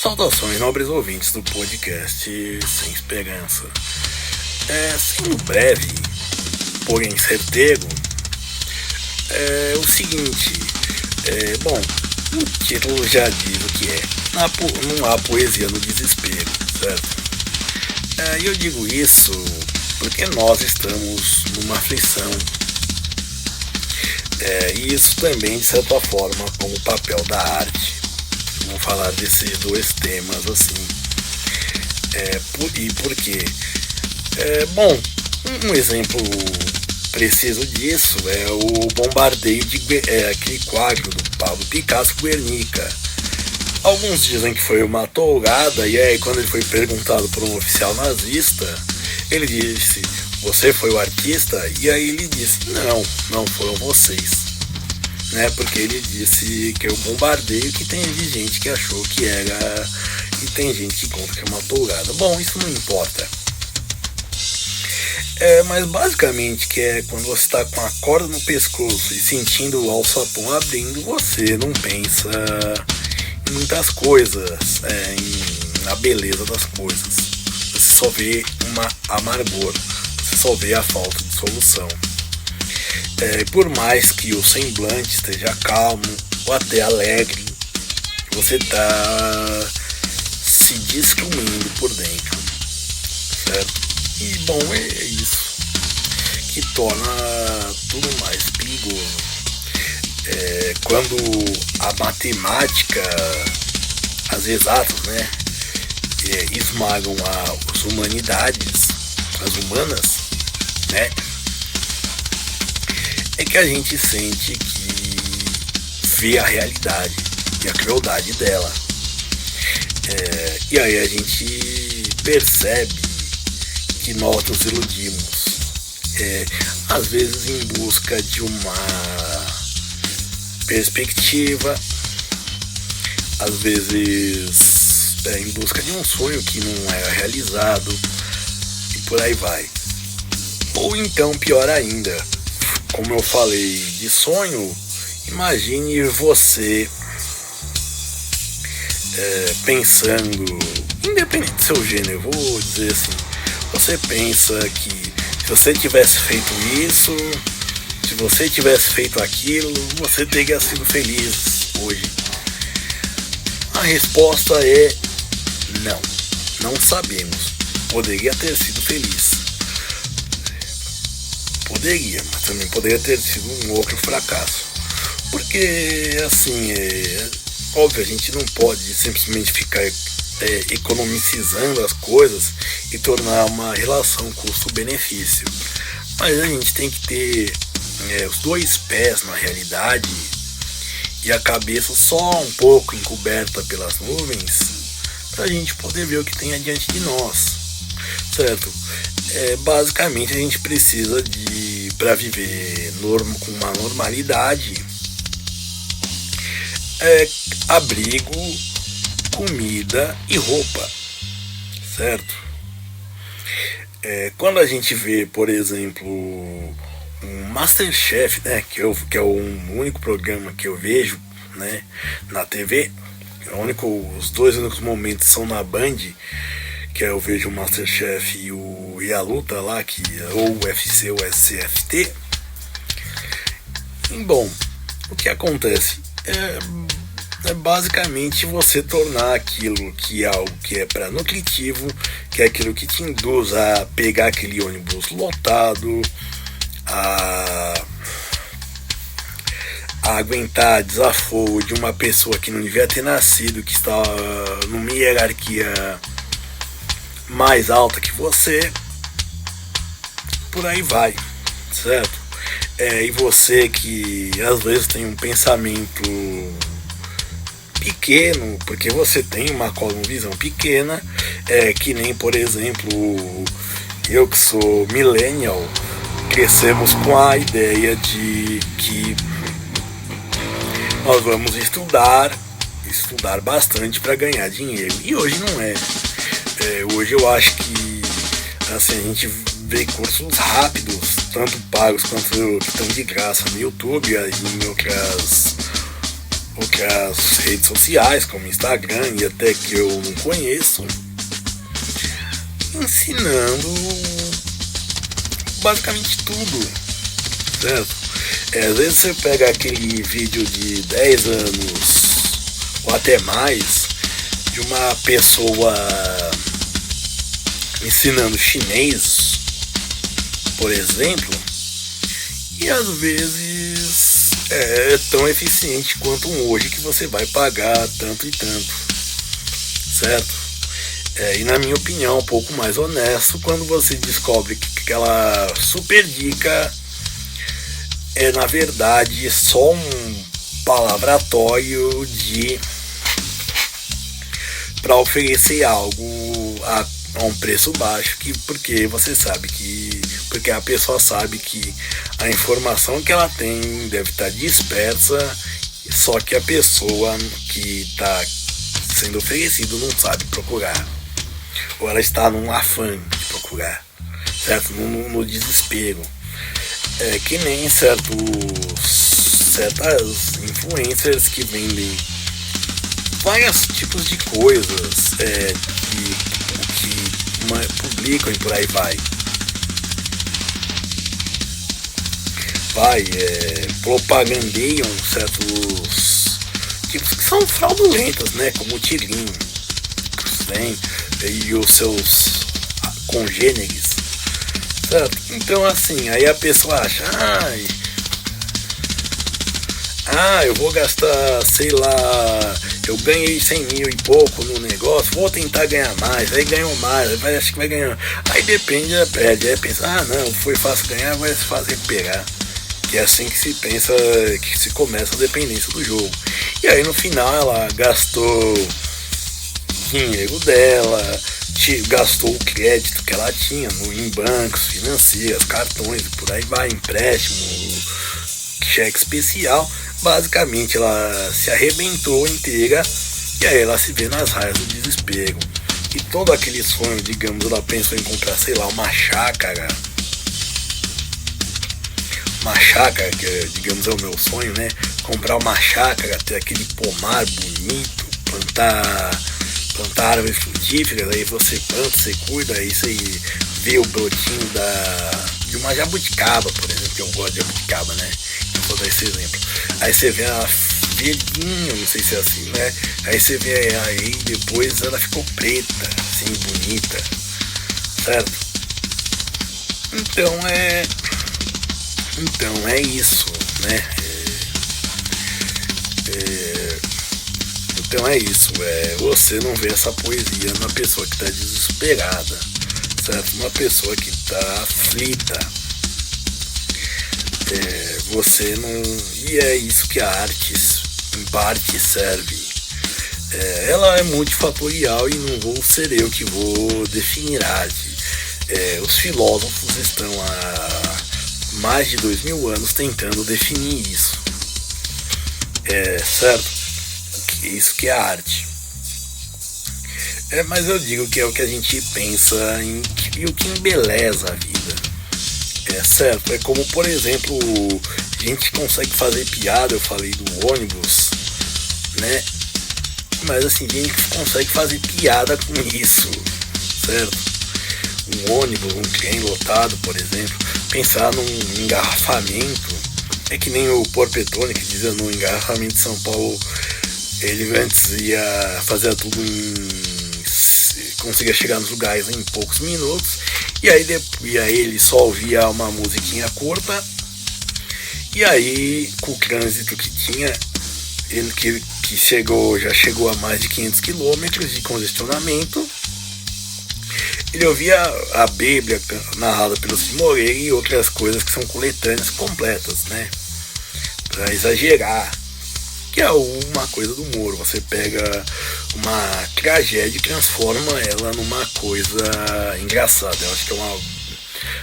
Saudações, nobres ouvintes do podcast Sem Esperança. Sendo breve, porém certeiro, é o seguinte, o título já diz o que é. Não há poesia no desespero, certo? E eu digo isso porque nós estamos numa aflição. E isso também, de certa forma, como o papel da arte. Vamos falar desses dois temas assim. E por quê? Um exemplo preciso disso é o bombardeio de aquele quadro do Pablo Picasso, Guernica. Alguns dizem que foi uma tourada, e aí quando ele foi perguntado por um oficial nazista, ele disse: "Você foi o artista?" E aí ele disse: não foram vocês. Porque ele disse que é o bombardeio, que tem gente que achou que era, e tem gente que conta que é uma tourada. Bom, isso não importa. Mas basicamente que é quando você está com a corda no pescoço e sentindo o alçapão abrindo, você não pensa em muitas coisas, na beleza das coisas. Você só vê uma amargor, você só vê a falta de solução. Por mais que o semblante esteja calmo ou até alegre, você está se destruindo por dentro, certo? E bom, é isso que torna tudo mais perigoso. Quando a matemática, as exatas, esmagam as humanidades, as humanas, é que a gente sente que vê a realidade e a crueldade dela. E aí a gente percebe que nós nos iludimos, às vezes em busca de uma perspectiva, às vezes em busca de um sonho que não é realizado, e por aí vai. Ou então, pior ainda, como eu falei de sonho, imagine você pensando, independente do seu gênero, eu vou dizer assim, você pensa que se você tivesse feito isso, se você tivesse feito aquilo, você teria sido feliz hoje. A resposta é não sabemos. Poderia ter sido feliz. Poderia, mas também poderia ter sido um outro fracasso. Porque, assim, óbvio, a gente não pode simplesmente ficar economicizando as coisas e tornar uma relação custo-benefício. Mas a gente tem que ter os dois pés na realidade e a cabeça só um pouco encoberta pelas nuvens para a gente poder ver o que tem adiante de nós, certo? Basicamente a gente precisa para viver com uma normalidade, abrigo, comida e roupa, certo? Quando a gente vê, por exemplo, um Masterchef, que é o único programa que eu vejo, na TV, os dois únicos momentos são na Band, que eu vejo o Masterchef e a luta lá, ou o UFC ou o SFT. Bom, o que acontece é basicamente você tornar aquilo que é algo que é para nutritivo, que é aquilo que te induz a pegar aquele ônibus lotado, a aguentar desaforo de uma pessoa que não devia ter nascido, que está numa hierarquia mais alta que você, por aí vai, certo? E você que às vezes tem um pensamento pequeno, porque você tem uma visão pequena, que nem, por exemplo, eu que sou millennial, crescemos com a ideia de que nós vamos estudar bastante para ganhar dinheiro, e hoje não é. Hoje eu acho que assim, a gente vê cursos rápidos, tanto pagos quanto que estão de graça no YouTube e em outras redes sociais, como Instagram e até que eu não conheço, ensinando basicamente tudo, certo? Às vezes você pega aquele vídeo de 10 anos ou até mais de uma pessoa ensinando chinês, por exemplo, e às vezes é tão eficiente quanto um hoje que você vai pagar tanto e tanto, certo? E na minha opinião um pouco mais honesto quando você descobre que aquela super dica é na verdade só um palavratório para oferecer algo a um preço baixo, porque a pessoa sabe que a informação que ela tem deve estar dispersa, só que a pessoa que está sendo oferecido não sabe procurar, ou ela está num afã de procurar, certo? No desespero. É que nem certas influencers que vendem vários tipos de coisas que publicam e por aí propagandeiam certos tipos que são fraudulentos, né, como o tirinho, né, e os seus congêneres, certo? Então assim, aí a pessoa acha, eu vou gastar, sei lá, eu ganhei 100 mil e pouco no negócio, vou tentar ganhar mais, aí ganhou mais, acho que vai ganhar, aí depende, perde, aí pensa, não, foi fácil ganhar, vai ser fácil recuperar, que é assim que se pensa, que se começa a dependência do jogo, e aí no final ela gastou dinheiro dela, gastou o crédito que ela tinha em bancos, financeiros, cartões, por aí vai, empréstimo, cheque especial. Basicamente ela se arrebentou inteira e aí ela se vê nas raias do desespero. E todo aquele sonho, digamos, ela pensou em comprar, sei lá, uma chácara, que digamos é o meu sonho, né? Comprar uma chácara, ter aquele pomar bonito, plantar árvores frutíferas, aí você planta, você cuida, aí você vê o brotinho de uma jabuticaba, por exemplo, que eu gosto de jabuticaba, né? Eu vou dar esse exemplo. Aí você vê a verdinha, não sei se é assim, né? Aí você vê aí depois ela ficou preta, assim, bonita, certo? Então é isso, né? Então é isso, você não vê essa poesia na pessoa que está desesperada, certo? Uma pessoa que está aflita. Você não. E é isso que a arte em parte serve. Ela é multifatorial e não vou ser eu que vou definir arte. Os filósofos estão há mais de 2000 anos tentando definir isso. Certo? Isso que é a arte. Mas eu digo que é o que a gente pensa e o que embeleza a vida. Certo? É como, por exemplo, a gente consegue fazer piada, eu falei do ônibus, né? Mas assim, a gente consegue fazer piada com isso, certo? Um ônibus, um trem lotado, por exemplo, pensar num engarrafamento, é que nem o Porpetone que dizia no engarrafamento de São Paulo. Ele antes fazia tudo conseguia chegar nos lugares em poucos minutos, e aí ele só ouvia uma musiquinha curta, e aí com o trânsito que tinha, ele que já chegou a mais de 500 quilômetros de congestionamento, ele ouvia a Bíblia narrada pelo Cid Moreira e outras coisas que são coletâneas completas, né? Pra exagerar. Que é uma coisa do humor, você pega uma tragédia e transforma ela numa coisa engraçada. Eu acho que é uma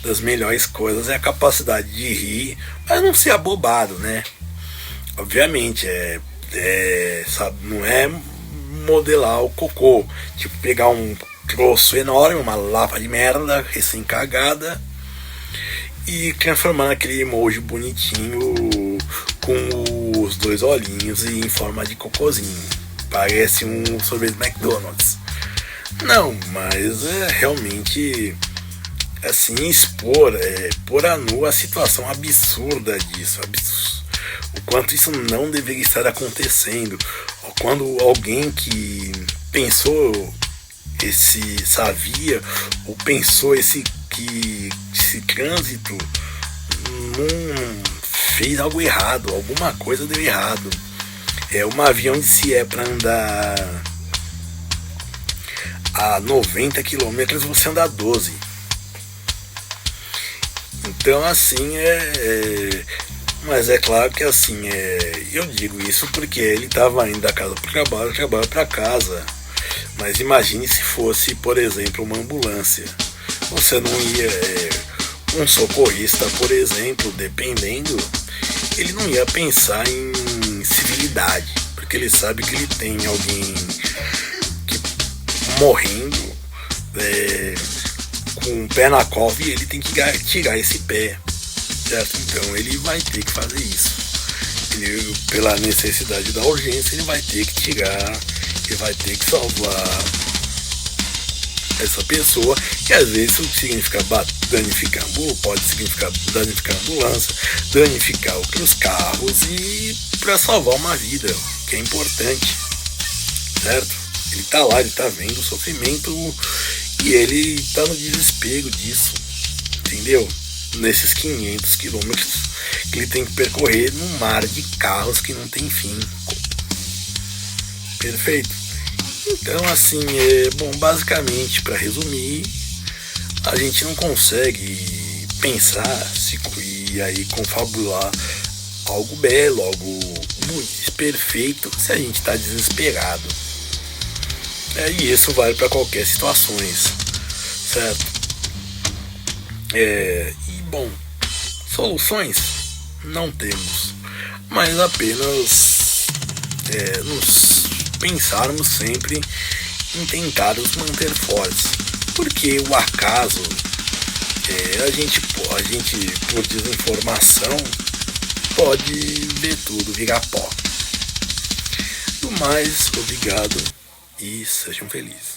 das melhores coisas, é a capacidade de rir, mas não ser abobado, né? Obviamente, sabe, não é modelar o cocô, tipo pegar um troço enorme, uma lapa de merda recém-cagada e transformar naquele emoji bonitinho com os dois olhinhos e em forma de cocôzinho. Parece um sorvete McDonald's. Não, mas é realmente assim, pôr a nu a situação absurda disso, o quanto isso não deveria estar acontecendo. Quando alguém que pensou sabia ou pensou esse trânsito fez algo errado, alguma coisa deu errado. Um avião se é para andar a 90 km, você anda a 12. Então assim mas é claro que assim eu digo isso porque ele estava indo da casa para o trabalho para casa. Mas imagine se fosse, por exemplo, uma ambulância. Você não ia um socorrista, por exemplo, dependendo, ele não ia pensar em civilidade, porque ele sabe que ele tem alguém morrendo com o pé na cova e ele tem que tirar esse pé, certo? Então ele vai ter que fazer isso. Pela necessidade da urgência, ele vai ter que tirar, ele vai ter que salvar essa pessoa, que às vezes isso significa danificar, pode significar danificar a ambulância, danificar outros carros, e para salvar uma vida, que é importante, certo? Ele tá lá, ele tá vendo o sofrimento e ele tá no desespero disso, entendeu? Nesses 500 quilômetros que ele tem que percorrer num mar de carros que não tem fim. Perfeito? Então assim, bom, basicamente, para resumir, a gente não consegue pensar e aí confabular algo belo, algo muito perfeito, se a gente está desesperado. E isso vale para qualquer situações, certo? E bom, soluções não temos, mas apenas nos pensarmos sempre em tentar nos manter fortes, porque o acaso, a gente por desinformação pode ver tudo virar pó. Do mais, obrigado e sejam felizes.